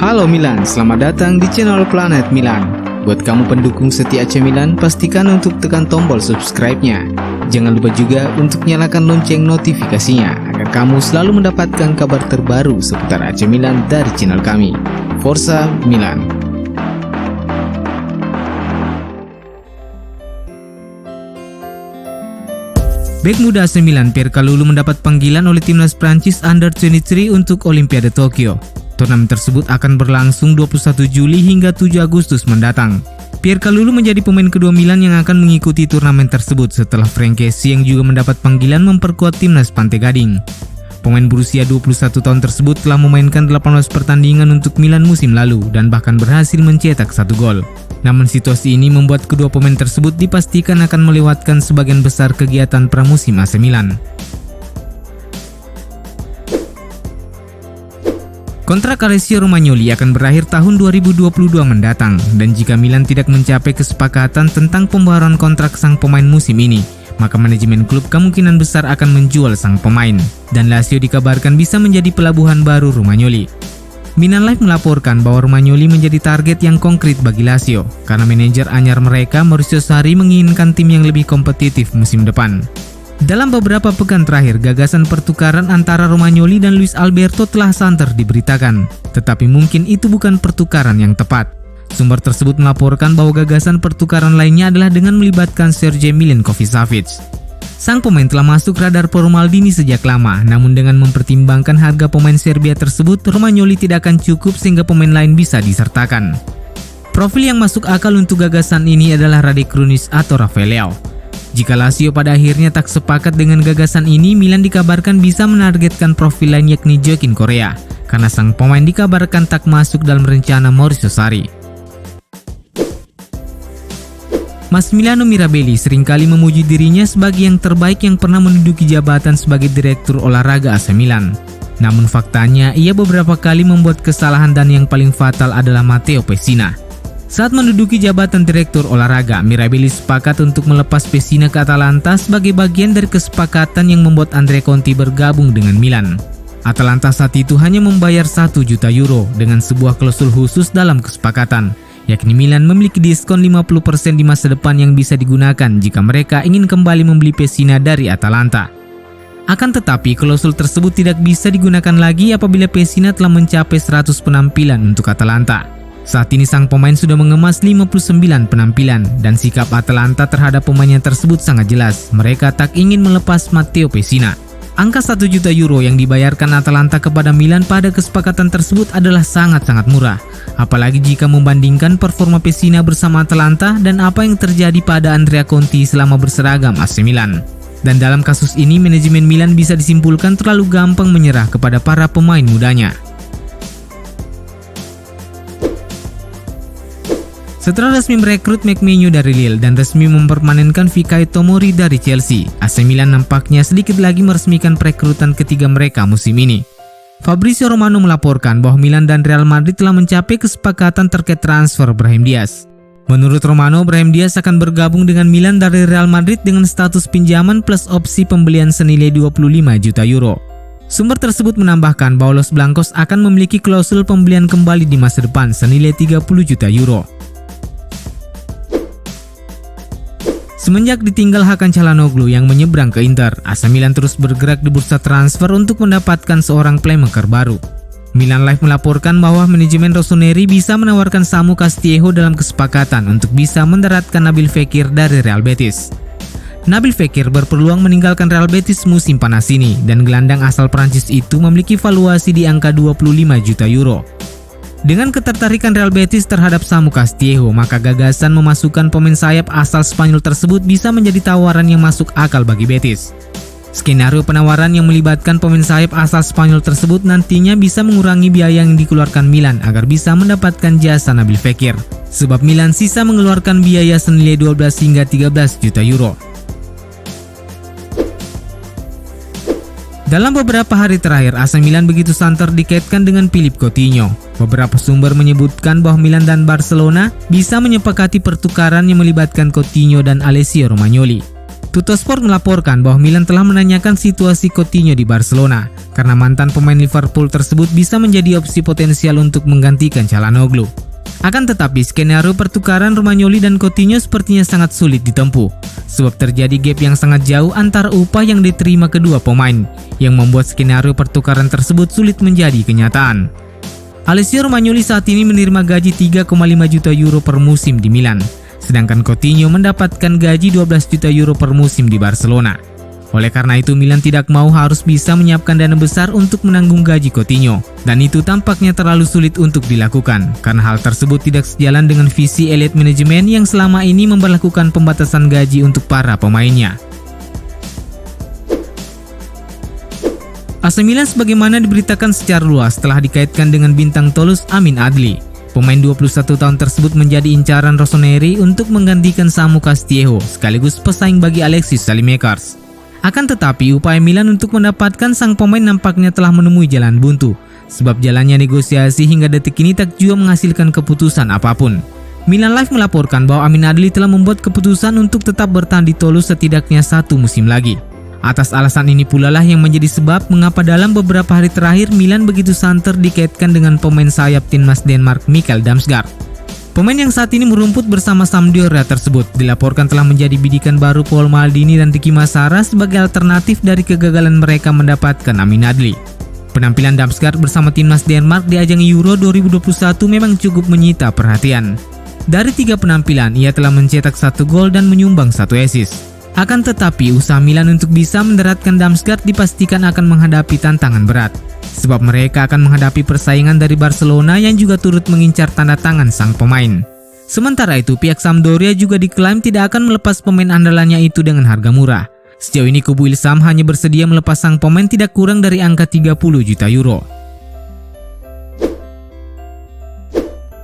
Halo Milan, selamat datang di channel Planet Milan. Buat kamu pendukung setia AC Milan, pastikan untuk tekan tombol subscribe-nya. Jangan lupa juga untuk nyalakan lonceng notifikasinya agar kamu selalu mendapatkan kabar terbaru seputar AC Milan dari channel kami. Forza Milan. Bek muda AC Milan Pierre-Kalulu mendapat panggilan oleh timnas Prancis Under-23 untuk Olimpiade Tokyo. Turnamen tersebut akan berlangsung 21 Juli hingga 7 Agustus mendatang. Pierre-Kalulu menjadi pemain kedua Milan yang akan mengikuti turnamen tersebut setelah Franck Kessie yang juga mendapat panggilan memperkuat timnas Pantai Gading. Pemain berusia 21 tahun tersebut telah memainkan 18 pertandingan untuk Milan musim lalu dan bahkan berhasil mencetak 1 gol. Namun situasi ini membuat kedua pemain tersebut dipastikan akan melewatkan sebagian besar kegiatan pramusim AC Milan. Kontrak Alessio Romagnoli akan berakhir tahun 2022 mendatang, dan jika Milan tidak mencapai kesepakatan tentang pembayaran kontrak sang pemain musim ini, maka manajemen klub kemungkinan besar akan menjual sang pemain, dan Lazio dikabarkan bisa menjadi pelabuhan baru Romagnoli. Milan Live melaporkan bahwa Romagnoli menjadi target yang konkret bagi Lazio, karena manajer anyar mereka Maurizio Sarri menginginkan tim yang lebih kompetitif musim depan. Dalam beberapa pekan terakhir, gagasan pertukaran antara Romagnoli dan Luis Alberto telah santer diberitakan, tetapi mungkin itu bukan pertukaran yang tepat. Sumber tersebut melaporkan bahwa gagasan pertukaran lainnya adalah dengan melibatkan Sergej Milinkovic-Savic. Sang pemain telah masuk radar Paolo Maldini sejak lama, namun dengan mempertimbangkan harga pemain Serbia tersebut, Romagnoli tidak akan cukup sehingga pemain lain bisa disertakan. Profil yang masuk akal untuk gagasan ini adalah Radek Krunic atau Rafael Leao. Jika Lazio pada akhirnya tak sepakat dengan gagasan ini, Milan dikabarkan bisa menargetkan profil lain yakni Joaquin Correa, karena sang pemain dikabarkan tak masuk dalam rencana Maurizio Sarri. Massimiliano Mirabelli seringkali memuji dirinya sebagai yang terbaik yang pernah menduduki jabatan sebagai direktur olahraga AC Milan. Namun faktanya, ia beberapa kali membuat kesalahan dan yang paling fatal adalah Matteo Pessina. Saat menduduki jabatan direktur olahraga, Mirabelli sepakat untuk melepas Pessina ke Atalanta sebagai bagian dari kesepakatan yang membuat Andrea Conti bergabung dengan Milan. Atalanta saat itu hanya membayar 1 juta euro dengan sebuah klausul khusus dalam kesepakatan, yakni Milan memiliki diskon 50% di masa depan yang bisa digunakan jika mereka ingin kembali membeli Pessina dari Atalanta. Akan tetapi, klausul tersebut tidak bisa digunakan lagi apabila Pessina telah mencapai 100 penampilan untuk Atalanta. Saat ini sang pemain sudah mengemas 59 penampilan, dan sikap Atalanta terhadap pemainnya tersebut sangat jelas. Mereka tak ingin melepas Matteo Pessina. Angka 1 juta euro yang dibayarkan Atalanta kepada Milan pada kesepakatan tersebut adalah sangat-sangat murah. Apalagi jika membandingkan performa Pessina bersama Atalanta dan apa yang terjadi pada Andrea Conti selama berseragam AC Milan. Dan dalam kasus ini, manajemen Milan bisa disimpulkan terlalu gampang menyerah kepada para pemain mudanya. Setelah resmi merekrut McManyu dari Lille dan resmi mempermanenkan Fikayo Tomori dari Chelsea, AC Milan nampaknya sedikit lagi meresmikan perekrutan ketiga mereka musim ini. Fabrizio Romano melaporkan bahwa Milan dan Real Madrid telah mencapai kesepakatan terkait transfer Brahim Diaz. Menurut Romano, Brahim Diaz akan bergabung dengan Milan dari Real Madrid dengan status pinjaman plus opsi pembelian senilai 25 juta euro. Sumber tersebut menambahkan bahwa Los Blancos akan memiliki klausul pembelian kembali di masa depan senilai 30 juta euro. Semenjak ditinggal Hakan Çalhanoğlu yang menyeberang ke Inter, AC Milan terus bergerak di bursa transfer untuk mendapatkan seorang playmaker baru. Milan Live melaporkan bahwa manajemen Rossoneri bisa menawarkan Samu Castillejo dalam kesepakatan untuk bisa mendaratkan Nabil Fekir dari Real Betis. Nabil Fekir berpeluang meninggalkan Real Betis musim panas ini, dan gelandang asal Prancis itu memiliki valuasi di angka 25 juta euro. Dengan ketertarikan Real Betis terhadap Samu Castillejo, maka gagasan memasukkan pemain sayap asal Spanyol tersebut bisa menjadi tawaran yang masuk akal bagi Betis. Skenario penawaran yang melibatkan pemain sayap asal Spanyol tersebut nantinya bisa mengurangi biaya yang dikeluarkan Milan agar bisa mendapatkan jasa Nabil Fekir, sebab Milan sisa mengeluarkan biaya senilai 12 hingga 13 juta euro. Dalam beberapa hari terakhir, AC Milan begitu santer dikaitkan dengan Philippe Coutinho. Beberapa sumber menyebutkan bahwa Milan dan Barcelona bisa menyepakati pertukaran yang melibatkan Coutinho dan Alessio Romagnoli. Tuttosport melaporkan bahwa Milan telah menanyakan situasi Coutinho di Barcelona, karena mantan pemain Liverpool tersebut bisa menjadi opsi potensial untuk menggantikan Çalhanoğlu. Akan tetapi skenario pertukaran Romagnoli dan Coutinho sepertinya sangat sulit ditempuh, sebab terjadi gap yang sangat jauh antara upah yang diterima kedua pemain, yang membuat skenario pertukaran tersebut sulit menjadi kenyataan. Alessio Romagnoli saat ini menerima gaji 3,5 juta euro per musim di Milan, sedangkan Coutinho mendapatkan gaji 12 juta euro per musim di Barcelona. Oleh karena itu Milan tidak mau harus bisa menyiapkan dana besar untuk menanggung gaji Coutinho, dan itu tampaknya terlalu sulit untuk dilakukan karena hal tersebut tidak sejalan dengan visi elite manajemen yang selama ini memberlakukan pembatasan gaji untuk para pemainnya. AC Milan sebagaimana diberitakan secara luas telah dikaitkan dengan bintang Toulouse Amin Adli. Pemain 21 tahun tersebut menjadi incaran Rossoneri untuk menggantikan Samu Castillejo sekaligus pesaing bagi Alexis Saelemaekers. Akan tetapi upaya Milan untuk mendapatkan sang pemain nampaknya telah menemui jalan buntu, sebab jalannya negosiasi hingga detik ini tak juga menghasilkan keputusan apapun. Milan Live melaporkan bahwa Amin Adli telah membuat keputusan untuk tetap bertahan di Toulouse setidaknya 1 musim lagi. Atas alasan ini pula lah yang menjadi sebab mengapa dalam beberapa hari terakhir Milan begitu santer dikaitkan dengan pemain sayap timnas Denmark Mikkel Damsgaard. Pemain yang saat ini merumput bersama Sampdoria tersebut dilaporkan telah menjadi bidikan baru Paul Maldini dan Ricky Massara sebagai alternatif dari kegagalan mereka mendapatkan Amin Adli. Penampilan Damsgaard bersama timnas Denmark di ajang Euro 2021 memang cukup menyita perhatian. Dari 3 penampilan, ia telah mencetak 1 gol dan menyumbang 1 assist. Akan tetapi, usaha Milan untuk bisa mendaratkan Damsgaard dipastikan akan menghadapi tantangan berat, sebab mereka akan menghadapi persaingan dari Barcelona yang juga turut mengincar tanda tangan sang pemain. Sementara itu, pihak Sampdoria juga diklaim tidak akan melepas pemain andalannya itu dengan harga murah. Sejauh ini kubu Ilsam hanya bersedia melepas sang pemain tidak kurang dari angka 30 juta euro.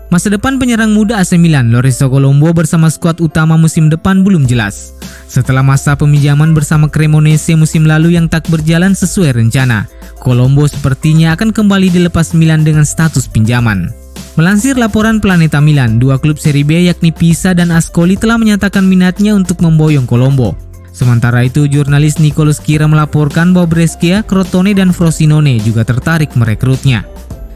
Masa depan penyerang muda AC Milan, Lorenzo Colombo bersama skuad utama musim depan belum jelas. Setelah masa peminjaman bersama Cremonese musim lalu yang tak berjalan sesuai rencana, Colombo sepertinya akan kembali dilepas Milan dengan status pinjaman. Melansir laporan Planeta Milan, 2 klub Serie B yakni Pisa dan Ascoli telah menyatakan minatnya untuk memboyong Colombo. Sementara itu, jurnalis Nicolo Schira melaporkan bahwa Brescia, Crotone, dan Frosinone juga tertarik merekrutnya.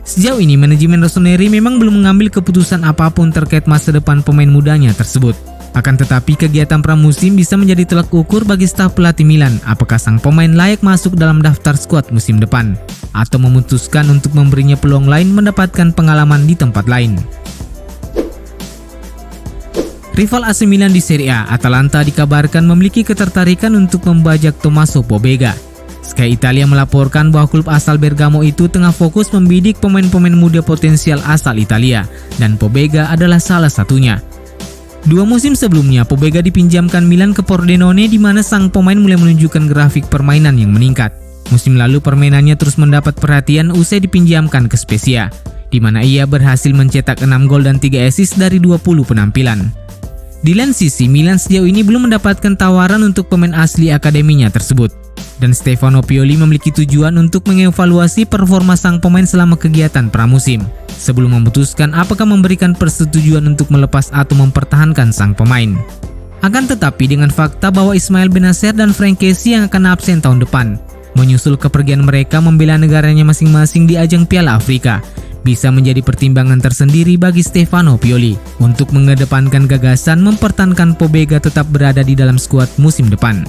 Sejauh ini, manajemen Rossoneri memang belum mengambil keputusan apapun terkait masa depan pemain mudanya tersebut. Akan tetapi, kegiatan pramusim bisa menjadi tolak ukur bagi staf pelatih Milan apakah sang pemain layak masuk dalam daftar skuad musim depan, atau memutuskan untuk memberinya peluang lain mendapatkan pengalaman di tempat lain. Rival AC Milan di Serie A, Atalanta dikabarkan memiliki ketertarikan untuk membajak Tommaso Pobega. Sky Italia melaporkan bahwa klub asal Bergamo itu tengah fokus membidik pemain-pemain muda potensial asal Italia, dan Pobega adalah salah satunya. 2 musim sebelumnya, Pobega dipinjamkan Milan ke Pordenone di mana sang pemain mulai menunjukkan grafik permainan yang meningkat. Musim lalu permainannya terus mendapat perhatian usai dipinjamkan ke Spezia, di mana ia berhasil mencetak 6 gol dan 3 assist dari 20 penampilan. Di lain sisi, Milan sejauh ini belum mendapatkan tawaran untuk pemain asli akademinya tersebut. Dan Stefano Pioli memiliki tujuan untuk mengevaluasi performa sang pemain selama kegiatan pramusim, sebelum memutuskan apakah memberikan persetujuan untuk melepas atau mempertahankan sang pemain. Akan tetapi dengan fakta bahwa Ismail Benacer dan Frank Kessie yang akan absen tahun depan, menyusul kepergian mereka membela negaranya masing-masing di ajang Piala Afrika, bisa menjadi pertimbangan tersendiri bagi Stefano Pioli untuk mengedepankan gagasan mempertahankan Pobega tetap berada di dalam skuad musim depan.